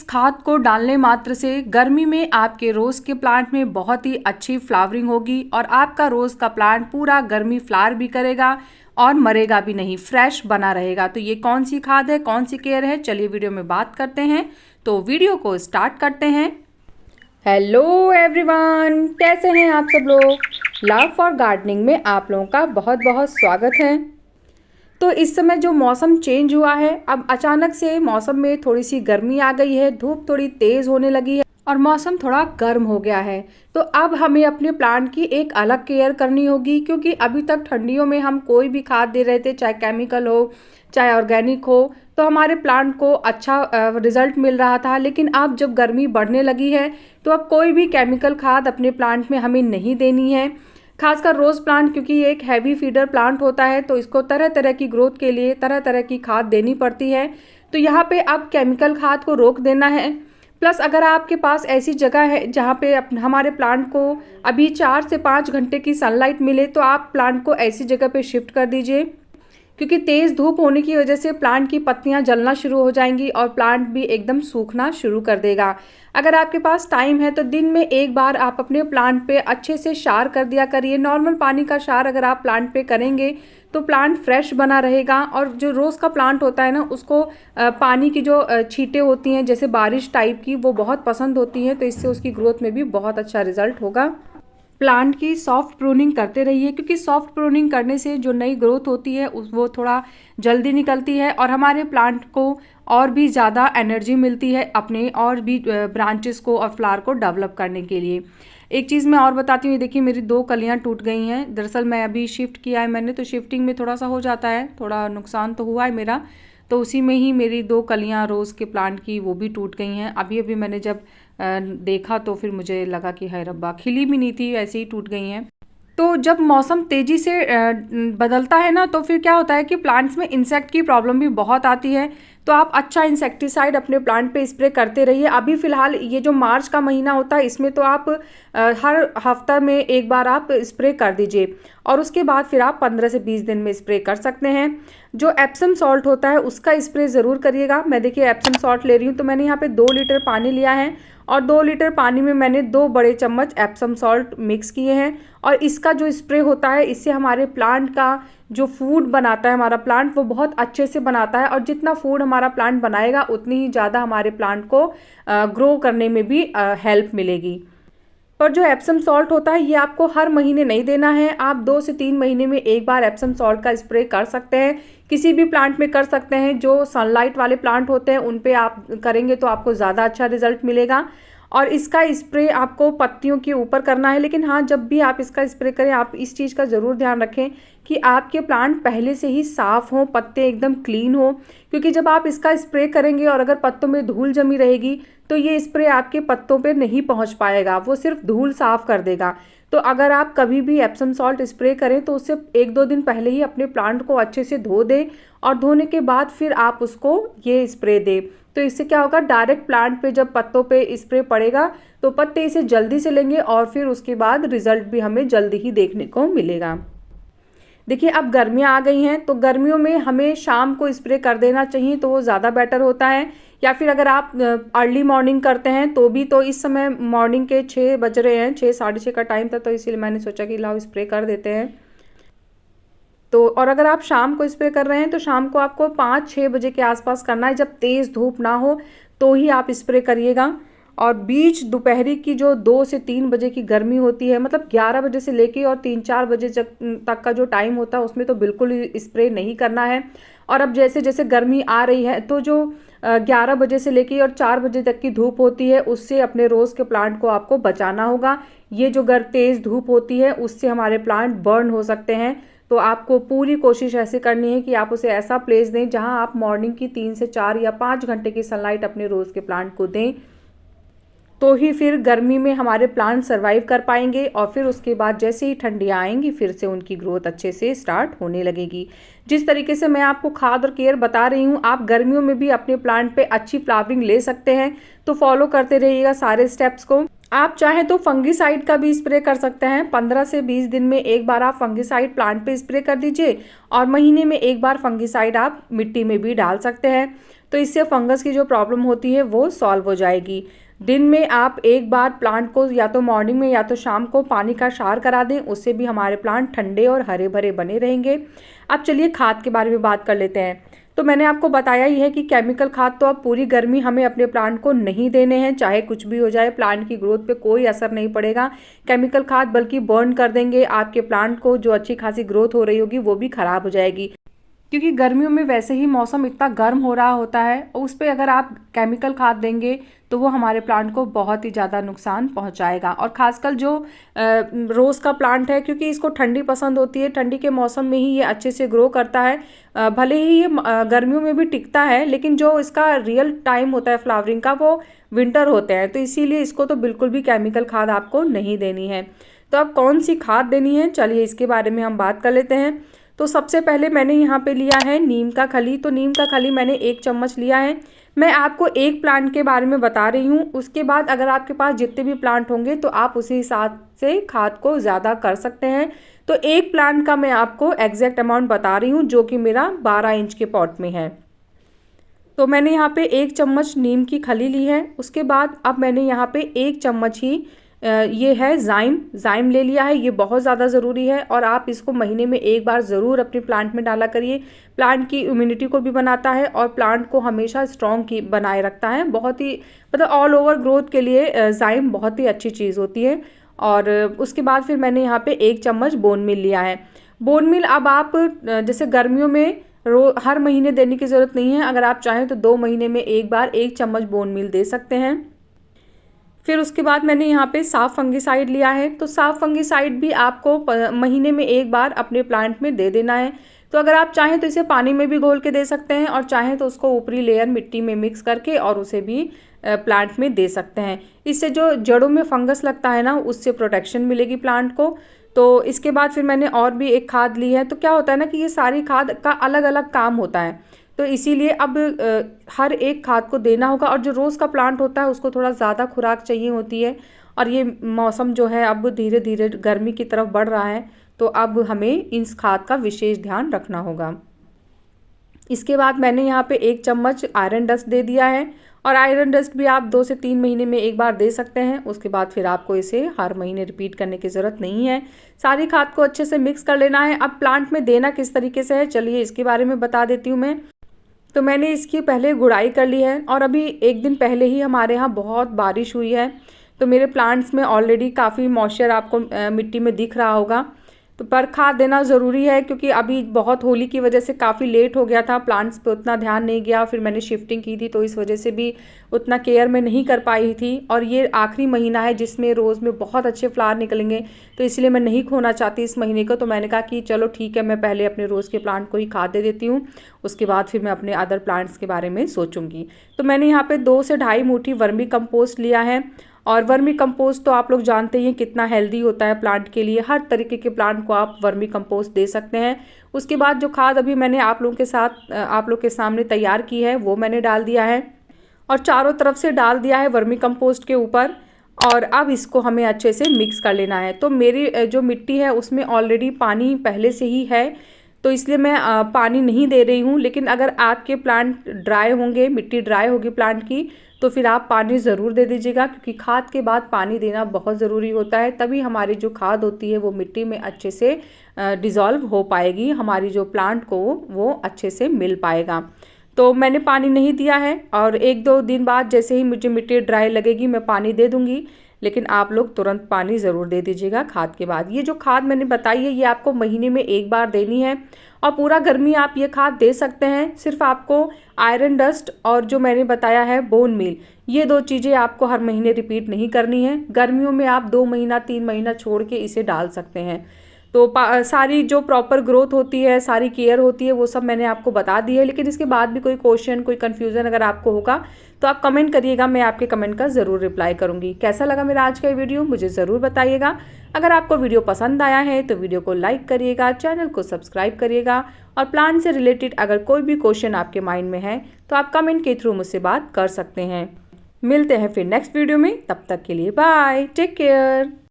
खाद को डालने मात्र से गर्मी में आपके रोज़ के प्लांट में बहुत ही अच्छी फ्लावरिंग होगी और आपका रोज़ का प्लांट पूरा गर्मी फ्लावर भी करेगा और मरेगा भी नहीं, फ्रेश बना रहेगा। तो ये कौन सी खाद है, कौन सी केयर है, चलिए वीडियो में बात करते हैं। तो वीडियो को स्टार्ट करते हैं। हेलो एवरीवन, कैसे हैं आप सब लोग। लव फॉर गार्डनिंग में आप लोगों का बहुत बहुत स्वागत है। तो इस समय जो मौसम चेंज हुआ है, अब अचानक से मौसम में थोड़ी सी गर्मी आ गई है, धूप थोड़ी तेज़ होने लगी है और मौसम थोड़ा गर्म हो गया है। तो अब हमें अपने प्लांट की एक अलग केयर करनी होगी, क्योंकि अभी तक ठंडियों में हम कोई भी खाद दे रहे थे, चाहे केमिकल हो चाहे ऑर्गेनिक हो, तो हमारे प्लांट को अच्छा रिजल्ट मिल रहा था। लेकिन अब जब गर्मी बढ़ने लगी है तो अब कोई भी केमिकल खाद अपने प्लांट में हमें नहीं देनी है। खासकर रोज़ प्लांट, क्योंकि ये एक हैवी फीडर प्लांट होता है, तो इसको तरह तरह की ग्रोथ के लिए तरह तरह की खाद देनी पड़ती है। तो यहाँ पे अब केमिकल खाद को रोक देना है। प्लस अगर आपके पास ऐसी जगह है जहाँ पे हमारे प्लांट को अभी 4 से 5 घंटे की सनलाइट मिले, तो आप प्लांट को ऐसी जगह पे शिफ्ट कर दीजिए, क्योंकि तेज़ धूप होने की वजह से प्लांट की पत्तियां जलना शुरू हो जाएंगी और प्लांट भी एकदम सूखना शुरू कर देगा। अगर आपके पास टाइम है तो दिन में एक बार आप अपने प्लांट पे अच्छे से शार कर दिया करिए। नॉर्मल पानी का शार अगर आप प्लांट पे करेंगे तो प्लांट फ्रेश बना रहेगा। और जो रोज़ का प्लांट होता है ना, उसको पानी की जो छींटे होती हैं जैसे बारिश टाइप की, वो बहुत पसंद होती हैं, तो इससे उसकी ग्रोथ में भी बहुत अच्छा रिजल्ट होगा। प्लांट की सॉफ्ट प्रूनिंग करते रहिए, क्योंकि सॉफ्ट प्रूनिंग करने से जो नई ग्रोथ होती है वो थोड़ा जल्दी निकलती है और हमारे प्लांट को और भी ज़्यादा एनर्जी मिलती है अपने और भी ब्रांचेस को और फ्लावर को डेवलप करने के लिए। एक चीज़ मैं और बताती हूँ, देखिए मेरी 2 कलियाँ टूट गई हैं। दरअसल मैं अभी शिफ्ट किया है मैंने, तो शिफ्टिंग में थोड़ा सा हो जाता है, थोड़ा नुकसान तो हुआ है मेरा। तो उसी में ही मेरी 2 कलियाँ रोज़ के प्लांट की वो भी टूट गई हैं। अभी अभी मैंने जब देखा तो फिर मुझे लगा कि हाय रब्बा, खिली भी नहीं थी, ऐसे ही टूट गई हैं। तो जब मौसम तेज़ी से बदलता है ना, तो फिर क्या होता है कि प्लांट्स में इंसेक्ट की प्रॉब्लम भी बहुत आती है। तो आप अच्छा इंसेक्टिसाइड अपने प्लांट पे स्प्रे करते रहिए। अभी फ़िलहाल ये जो मार्च का महीना होता है, इसमें तो आप हर हफ्ता में एक बार आप स्प्रे कर दीजिए और उसके बाद फिर आप 15 से 20 दिन में स्प्रे कर सकते हैं। जो एप्सम सॉल्ट होता है उसका स्प्रे ज़रूर करिएगा। मैं देखिए एप्सम सॉल्ट ले रही हूँ, तो मैंने यहाँ पे 2 लीटर पानी लिया है और 2 लीटर पानी में मैंने 2 बड़े चम्मच एप्सम सॉल्ट मिक्स किए हैं। और इसका जो स्प्रे होता है, इससे हमारे प्लांट का जो फूड बनाता है हमारा प्लांट, वो बहुत अच्छे से बनाता है। और जितना फूड हमारा प्लांट बनाएगा उतनी ही ज़्यादा हमारे प्लांट को ग्रो करने में भी हेल्प मिलेगी। पर जो एप्सम सॉल्ट होता है, ये आपको हर महीने नहीं देना है। आप 2 से 3 महीने में एक बार एप्सम सॉल्ट का स्प्रे कर सकते हैं। किसी भी प्लांट में कर सकते हैं। जो सनलाइट वाले प्लांट होते हैं उन पे आप करेंगे तो आपको ज़्यादा अच्छा रिजल्ट मिलेगा। और इसका स्प्रे आपको पत्तियों के ऊपर करना है। लेकिन हाँ, जब भी आप इसका स्प्रे करें, आप इस चीज़ का ज़रूर ध्यान रखें कि आपके प्लांट पहले से ही साफ़ हों, पत्ते एकदम क्लीन हो। क्योंकि जब आप इसका स्प्रे करेंगे और अगर पत्तों में धूल जमी रहेगी, तो ये स्प्रे आपके पत्तों पे नहीं पहुंच पाएगा, वो सिर्फ धूल साफ़ कर देगा। तो अगर आप कभी भी एप्सम सॉल्ट स्प्रे करें तो उससे 1-2 दिन पहले ही अपने प्लांट को अच्छे से धो दें और धोने के बाद फिर आप उसको ये स्प्रे दें। तो इससे क्या होगा, डायरेक्ट प्लांट पे जब पत्तों पे स्प्रे पड़ेगा तो पत्ते इसे जल्दी से लेंगे और फिर उसके बाद रिजल्ट भी हमें जल्दी ही देखने को मिलेगा। देखिए अब गर्मियाँ आ गई हैं, तो गर्मियों में हमें शाम को स्प्रे कर देना चाहिए, तो वो ज़्यादा बेटर होता है। या फिर अगर आप अर्ली मॉर्निंग करते हैं तो भी, तो इस समय मॉर्निंग के 6 बज रहे हैं, 6 साढ़े 6 का टाइम था, तो इसीलिए मैंने सोचा कि लाओ स्प्रे कर देते हैं। तो और अगर आप शाम को स्प्रे कर रहे हैं तो शाम को आपको 5-6 बजे के आसपास करना है, जब तेज़ धूप ना हो तो ही आप स्प्रे करिएगा। और बीच दोपहरी की जो 2 से 3 बजे की गर्मी होती है, मतलब 11 बजे से लेके और 3-4 बजे तक का जो टाइम होता है, उसमें तो बिल्कुल ही स्प्रे नहीं करना है। और अब जैसे जैसे गर्मी आ रही है, तो जो 11 बजे से लेके और 4 बजे तक की धूप होती है, उससे अपने रोज़ के प्लांट को आपको बचाना होगा। ये जो तेज़ धूप होती है, उससे हमारे प्लांट बर्न हो सकते हैं। तो आपको पूरी कोशिश ऐसे करनी है कि आप उसे ऐसा प्लेस दें जहां आप मॉर्निंग की 3 से 4 या 5 घंटे की सनलाइट अपने रोज़ के प्लांट को दें, तो ही फिर गर्मी में हमारे प्लांट सरवाइव कर पाएंगे। और फिर उसके बाद जैसे ही ठंडियाँ आएंगी, फिर से उनकी ग्रोथ अच्छे से स्टार्ट होने लगेगी। जिस तरीके से मैं आपको खाद और केयर बता रही हूँ, आप गर्मियों में भी अपने प्लांट पे अच्छी फ्लावरिंग ले सकते हैं। तो फॉलो करते रहिएगा सारे स्टेप्स को। आप चाहें तो फंगिसाइड का भी स्प्रे कर सकते हैं। 15 से 20 दिन में एक बार आप फंगिसाइड प्लांट पे स्प्रे कर दीजिए और महीने में एक बार फंगिसाइड आप मिट्टी में भी डाल सकते हैं। तो इससे फंगस की जो प्रॉब्लम होती है वो सॉल्व हो जाएगी। दिन में आप एक बार प्लांट को या तो मॉर्निंग में या तो शाम को पानी का शावर करा दें, उससे भी हमारे प्लांट ठंडे और हरे भरे बने रहेंगे। अब चलिए खाद के बारे में बात कर लेते हैं। तो मैंने आपको बताया ही है कि केमिकल खाद तो अब पूरी गर्मी हमें अपने प्लांट को नहीं देने हैं, चाहे कुछ भी हो जाए, प्लांट की ग्रोथ पे कोई असर नहीं पड़ेगा केमिकल खाद, बल्कि बर्न कर देंगे आपके प्लांट को। जो अच्छी खासी ग्रोथ हो रही होगी वो भी खराब हो जाएगी, क्योंकि गर्मियों में वैसे ही मौसम इतना गर्म हो रहा होता है, उस पर अगर आप केमिकल खाद देंगे तो वो हमारे प्लांट को बहुत ही ज़्यादा नुकसान पहुंचाएगा। और ख़ासकर जो रोज़ का प्लांट है, क्योंकि इसको ठंडी पसंद होती है, ठंडी के मौसम में ही ये अच्छे से ग्रो करता है। भले ही ये गर्मियों में भी टिकता है, लेकिन जो इसका रियल टाइम होता है फ्लावरिंग का वो विंटर होते हैं, तो इसीलिए इसको तो बिल्कुल भी केमिकल खाद आपको नहीं देनी है। तो अब कौन सी खाद देनी है, चलिए इसके बारे में हम बात कर लेते हैं। तो सबसे पहले मैंने यहाँ पे लिया है नीम का खली। तो नीम का खली मैंने 1 चम्मच लिया है। मैं आपको एक प्लांट के बारे में बता रही हूँ, उसके बाद अगर आपके पास जितने भी प्लांट होंगे तो आप उसी हिसाब से खाद को ज़्यादा कर सकते हैं। तो एक प्लांट का मैं आपको एग्जैक्ट अमाउंट बता रही हूँ, जो कि मेरा 12 इंच के पॉट में है। तो मैंने यहाँ पे 1 चम्मच नीम की खली ली है। उसके बाद अब मैंने यहाँ पे 1 चम्मच ही ये है जाइम ले लिया है। ये बहुत ज़्यादा ज़रूरी है और आप इसको महीने में एक बार ज़रूर अपने प्लांट में डाला करिए। प्लांट की इम्यूनिटी को भी बनाता है और प्लांट को हमेशा स्ट्रॉन्ग की बनाए रखता है। बहुत ही मतलब ऑल ओवर ग्रोथ के लिए जाइम बहुत ही अच्छी चीज़ होती है। और उसके बाद फिर मैंने यहाँ पे 1 चम्मच बोन मिल लिया है। बोन मिल अब आप जैसे गर्मियों में हर महीने देने की ज़रूरत नहीं है, अगर आप चाहें तो 2 महीने में एक बार 1 चम्मच बोन मिल दे सकते हैं। फिर उसके बाद मैंने यहाँ पे साफ फंगिसाइड लिया है। तो साफ फंगिसाइड भी आपको महीने में एक बार अपने प्लांट में दे देना है। तो अगर आप चाहें तो इसे पानी में भी घोल के दे सकते हैं, और चाहें तो उसको ऊपरी लेयर मिट्टी में मिक्स करके और उसे भी प्लांट में दे सकते हैं। इससे जो जड़ों में फंगस लगता है ना, उससे प्रोटेक्शन मिलेगी प्लांट को। तो इसके बाद फिर मैंने और भी एक खाद ली है। तो क्या होता है ना कि ये सारी खाद का अलग अलग काम होता है, तो इसीलिए अब हर एक खाद को देना होगा। और जो रोज़ का प्लांट होता है उसको थोड़ा ज़्यादा खुराक चाहिए होती है, और ये मौसम जो है अब धीरे धीरे गर्मी की तरफ बढ़ रहा है, तो अब हमें इस खाद का विशेष ध्यान रखना होगा। इसके बाद मैंने यहाँ पे 1 चम्मच आयरन डस्ट दे दिया है, और आयरन डस्ट भी आप 2 से 3 महीने में एक बार दे सकते हैं। उसके बाद फिर आपको इसे हर महीने रिपीट करने की ज़रूरत नहीं है। सारी खाद को अच्छे से मिक्स कर लेना है। अब प्लांट में देना किस तरीके से है, चलिए इसके बारे में बता देती हूँ मैं। तो मैंने इसकी पहले गुड़ाई कर ली है, और अभी 1 दिन पहले ही हमारे यहाँ बहुत बारिश हुई है, तो मेरे प्लांट्स में ऑलरेडी काफ़ी मॉइस्चर आपको मिट्टी में दिख रहा होगा। तो पर खाद देना ज़रूरी है, क्योंकि अभी बहुत होली की वजह से काफ़ी लेट हो गया था, प्लांट्स पे उतना ध्यान नहीं गया। फिर मैंने शिफ्टिंग की थी, तो इस वजह से भी उतना केयर में नहीं कर पाई थी। और ये आखिरी महीना है जिसमें रोज़ में बहुत अच्छे फ्लावर निकलेंगे, तो इसलिए मैं नहीं खोना चाहती इस महीने को। तो मैंने कहा कि चलो ठीक है, मैं पहले अपने रोज़ के प्लांट को ही खाद दे देती हूँ, उसके बाद फिर मैं अपने अदर प्लांट्स के बारे में सोचूंगी। तो मैंने यहाँ पे 2 से 2.5 मुट्ठी वर्मी कंपोस्ट लिया है। और वर्मी कंपोस्ट तो आप लोग जानते हैं कितना हेल्दी होता है प्लांट के लिए। हर तरीके के प्लांट को आप वर्मी कंपोस्ट दे सकते हैं। उसके बाद जो खाद अभी मैंने आप लोग के सामने तैयार की है, वो मैंने डाल दिया है, और चारों तरफ से डाल दिया है वर्मी कंपोस्ट के ऊपर। और अब इसको हमें अच्छे से मिक्स कर लेना है। तो मेरी जो मिट्टी है उसमें ऑलरेडी पानी पहले से ही है, तो इसलिए मैं पानी नहीं दे रही हूँ। लेकिन अगर आपके प्लांट ड्राई होंगे, मिट्टी ड्राई होगी प्लांट की, तो फिर आप पानी ज़रूर दे दीजिएगा, क्योंकि खाद के बाद पानी देना बहुत ज़रूरी होता है। तभी हमारी जो खाद होती है वो मिट्टी में अच्छे से डिज़ोल्व हो पाएगी, हमारी जो प्लांट को वो अच्छे से मिल पाएगा। तो मैंने पानी नहीं दिया है, और 1-2 दिन बाद जैसे ही मुझे मिट्टी ड्राई लगेगी मैं पानी दे दूँगी। लेकिन आप लोग तुरंत पानी ज़रूर दे दीजिएगा खाद के बाद। ये जो खाद मैंने बताई है ये आपको महीने में एक बार देनी है, और पूरा गर्मी आप ये खाद दे सकते हैं। सिर्फ आपको आयरन डस्ट और जो मैंने बताया है बोन मील, ये 2 चीज़ें आपको हर महीने रिपीट नहीं करनी है। गर्मियों में आप 2 महीना 3 महीना छोड़ के इसे डाल सकते हैं। तो सारी जो प्रॉपर ग्रोथ होती है, सारी केयर होती है, वो सब मैंने आपको बता दी है। लेकिन इसके बाद भी कोई क्वेश्चन, कोई कन्फ्यूज़न अगर आपको होगा तो आप कमेंट करिएगा, मैं आपके कमेंट का ज़रूर रिप्लाई करूँगी। कैसा लगा मेरा आज का वीडियो मुझे ज़रूर बताइएगा। अगर आपको वीडियो पसंद आया है तो वीडियो को लाइक करिएगा, चैनल को सब्सक्राइब करिएगा, और प्लांट से रिलेटेड अगर कोई भी क्वेश्चन आपके माइंड में है तो आप कमेंट के थ्रू मुझसे बात कर सकते हैं। मिलते हैं फिर नेक्स्ट वीडियो में, तब तक के लिए बाय, टेक केयर।